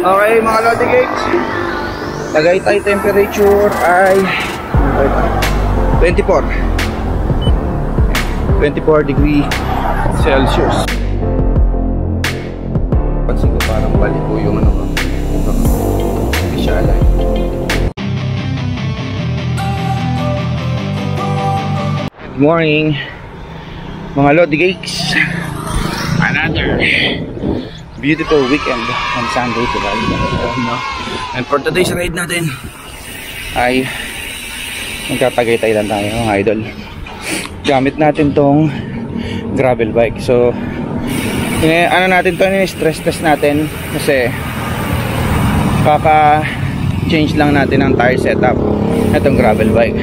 Okay mga Lodi Cakes, Tagaytay temperature ay 24 degree Celsius. Pansin ko parang balik ko yung ano ko, hindi siya alay. Good morning mga Lodi Cakes. Another beautiful weekend on Sunday to Bali. And for today's ride natin ay magtatagaytay lang tayo mga idol. Gamit natin tong gravel bike. So ano natin to, stress test natin kasi kaka change lang natin ang tire setup itong gravel bike.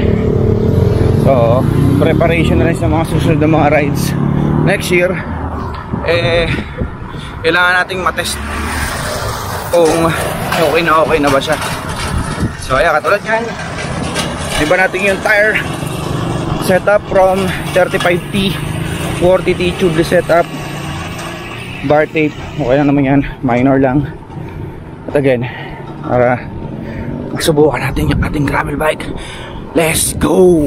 So preparation na rin sa mga susunod na mga rides next year. Kailangan nating matest kung okay na ba siya. So ayan, katulad yan, iba natin yung tire setup from 35T 40T tubeless setup, bar tape, okay lang naman yan, minor lang. At again, para magsubukan natin yung ating gravel bike. Let's go!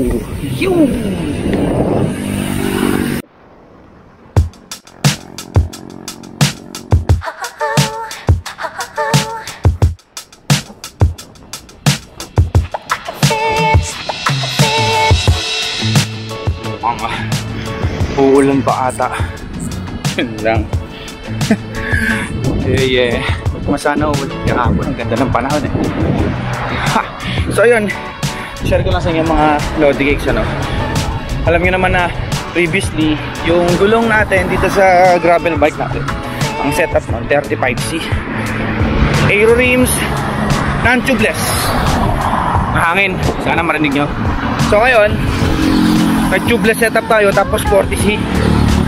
Uulan pa ata. Yun lang. Masana ulit kahapon. Ang ganda ng panahon eh. So ayun, share ko lang sa inyo mga Lodi Cakes, ano. Alam nyo naman na previously yung gulong natin dito sa gravel bike natin, ang setup nun 35C, aero rims, non-tubeless, mahangin, sana marinig nyo. So ngayon nag-tubeless setup tayo, tapos 40C.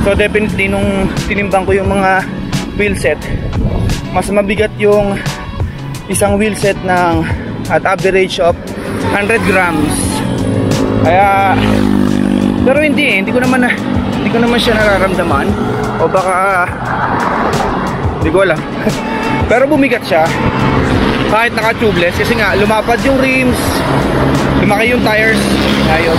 So definitely nung tinimbang ko yung mga wheelset, mas mabigat yung isang wheelset ng at average of 100 grams. Kaya pero hindi ko naman siya nararamdaman, o baka hindi ko alam. Pero bumigat siya kahit naka-tubeless kasi nga lumapad yung rims, lumaki yung tires. Ayun.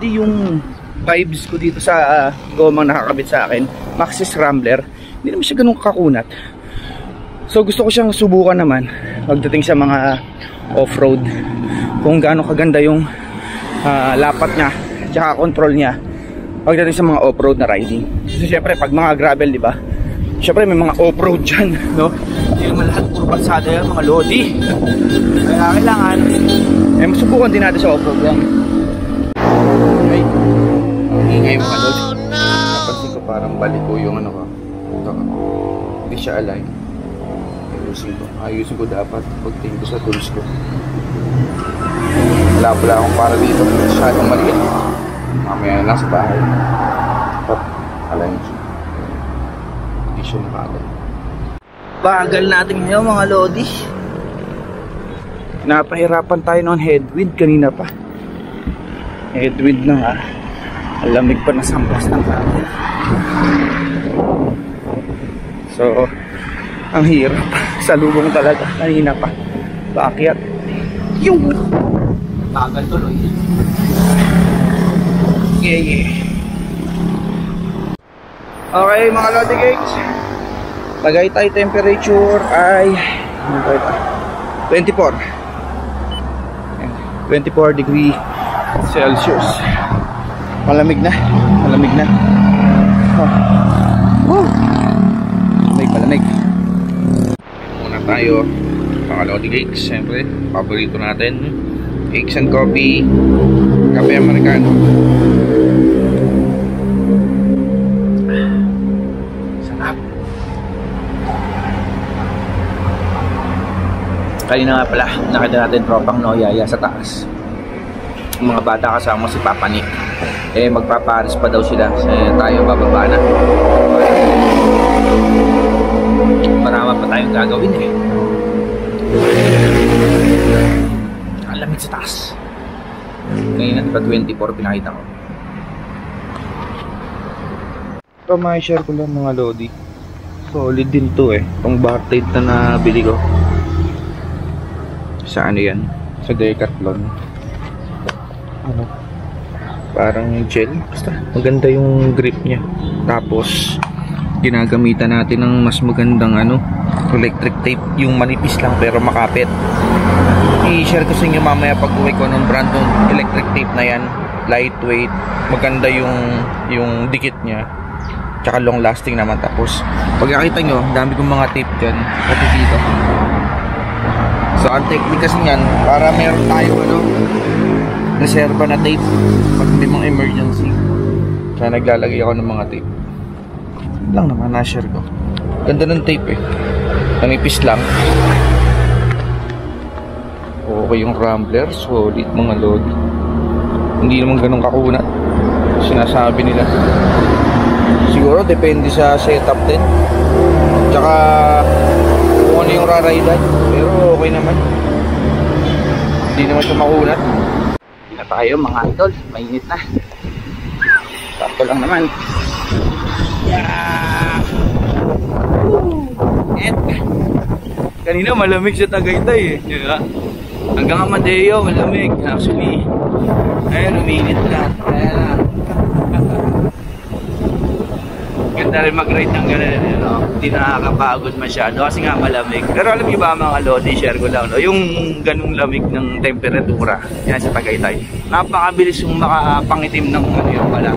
Di yung vibes ko dito sa gomang nakakabit sa akin, Maxxis Rambler, hindi naman siya ganun kakunat. So gusto ko siyang subukan naman pagdating sa mga off-road, kung gaano kaganda yung lapat niya tsaka control niya pagdating sa mga off-road na riding. So syempre pag mga gravel, di ba, syempre may mga off-road dyan, no? Hindi naman lahat puro kalsada yan mga Lodi. Kaya kailangan masubukan din natin sa off-road yan. Okay, ang ingay mga Lodi. Napansin ko parang balik ko yung ano ko, hindi siya align. Ayusin ko dapat pagtingin ko sa tools ko. Wala akong para dito, masyadong maliit. Mamaya lang sa bahay dapat align siya, hindi siya naka-align. Bagal natin ngayon mga Lodi. Napahirapan tayo ng headwind kanina pa. Headwind na nga, alamig pa na sampas ng hangin. So ang hirap, salubong talaga kanina pa, paakyat yung bagal tuloy. Okay mga Lodi Cakes, Tagaytay temperature ay 24 degree Celsius. Malamig na. Malamig. Muna tayo mga Lodi Cakes. Siyempre paborito natin, cakes and coffee, kape Americano. Sarap. Kanina nga pala nakita natin tropang Noyaya sa taas, mga bata kasama si Papa Nick. Magpaparis pa daw sila, tayo bababa na. Marami pa tayong gagawin eh. Ang lamig sa taas. Ngayon na 24 pinakita ko. Ito share ko lang mga lodi. Solid din to eh. Itong bar tape na nabili ko. Sa ano yan? Sa Decathlon. Ano? Parang gel. Basta maganda yung grip niya. Tapos ginagamitan natin ng mas magandang electric tape. Yung manipis lang pero makapit. I-share ko sa inyo mamaya pag uwi ko ng brand ng electric tape na yan. Lightweight. Maganda yung dikit niya. Tsaka long lasting naman. Tapos pag nakita nyo, dami kong mga tape dyan pati dito. So ang technique kasi yan, para meron tayo reserva na tape pag may mga emergency. Kaya naglalagay ako ng mga tape lang naman, na-share ko. Ganda ng tape eh, nanipis lang. Okay yung Rambler, solid mga lodi. Hindi naman ganun kakunat sinasabi nila. Siguro depende sa setup din. Tsaka kung ano yung raraydan. Pero okay naman. Hindi naman siya makunat. Hindi na tayo mga idol. Mainit na. Sakto lang naman. Kanina malamig sa Tagaytay eh. Diba? Hanggang Amadeo malamig. Actually, ayun, uminit na. Ayan. Ganda rin mag-ride ng gano'n, hindi nakakapagod masyado kasi nga malamig. Pero alam niyo ba mga lodi, share ko lang, yung ganung lamig ng temperatura yan sa Tagaytay, napakabilis yung makapangitim ng yung pala.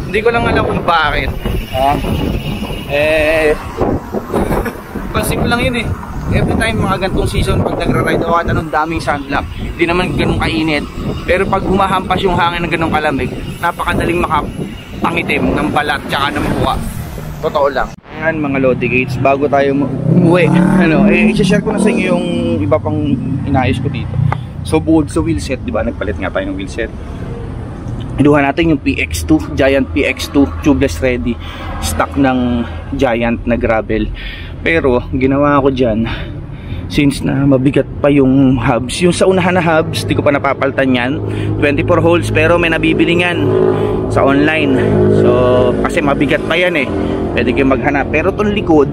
Hindi ko lang alam kung bakit. Pasip lang yun eh. Every time mga gantong season pag nagra-ride ako at anong daming sunblock, hindi naman ganun kainit. Pero pag humahampas yung hangin ng ganung kalamig, napakadaling makapangitim ng balat tsaka ng mukha. Totoo lang. Ayan mga Lodi Gates, bago tayo umuwi, i-share ko na sa inyo yung iba pang inayos ko dito. So bukod sa wheelset, di ba, nagpalit nga tayo ng wheelset. Iluha natin yung PX2, Giant PX2, tubeless ready, stock ng Giant na gravel. Pero ginawa ko dyan, since na mabigat pa yung hubs, yung sa unahan na hubs, di ko pa napapaltan yan, 24 holes, pero may nabibili yan sa online. So kasi mabigat pa yan eh, pwede kayo maghanap. Pero itong likod,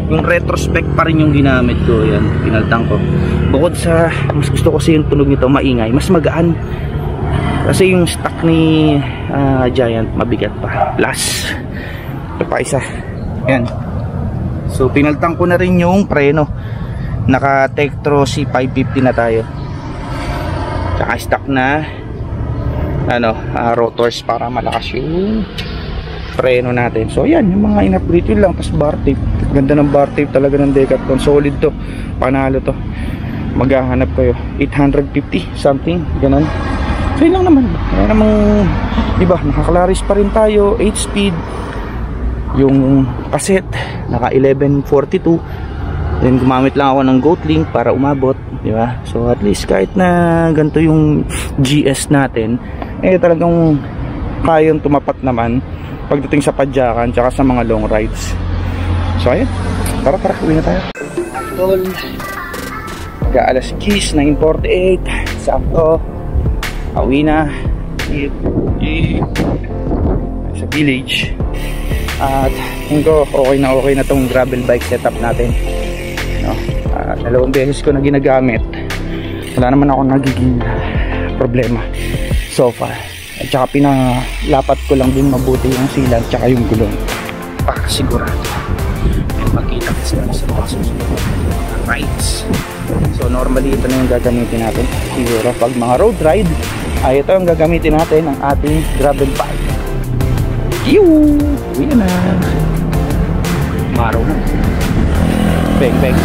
yung retrospect pa rin yung ginamit ko. Yan, pinaltang ko. Bukod sa mas gusto ko kasi yung tunog nito maingay, mas magaan kasi yung stock ni Giant mabigat pa. Plus ito pa isa, yan. So pinaltang ko na rin yung preno, naka Tektro C550 na tayo, tsaka stock na rotors para malakas yung preno natin. So yan, yung mga in-upgrade yun lang. Tapos bar tape, ganda ng bar tape talaga ng Decathlon, solid to, panalo to. Maghahanap kayo 850 something, ganun. So yun lang naman. Kaya namang diba, nakaklaris pa rin tayo, 8 speed. Yung cassette naka 1142. Then gumamit lang ako ng Goatlink para umabot, diba? So at least kahit na ganito yung GS natin, talagang kayang tumapat naman pagdating sa padyakan tsaka sa mga long rides. So ayun, tara, uwi na tayo. Idol, alas 9:48, sakto, uwi na sa village. At tingin ko okay na tong gravel bike setup natin, no? Dalawang beses ko na ginagamit, wala naman ako nagiging problema so far. At saka pinalapat ko lang din mabuti yung sealant tsaka yung gulong para sigurado magkita kasi sa mga susunod na rides. So normally ito na yung gagamitin natin siguro pag mga road ride, ay ito yung gagamitin natin ang ating gravel bike. Uwi na. Maraw na. Bang bang.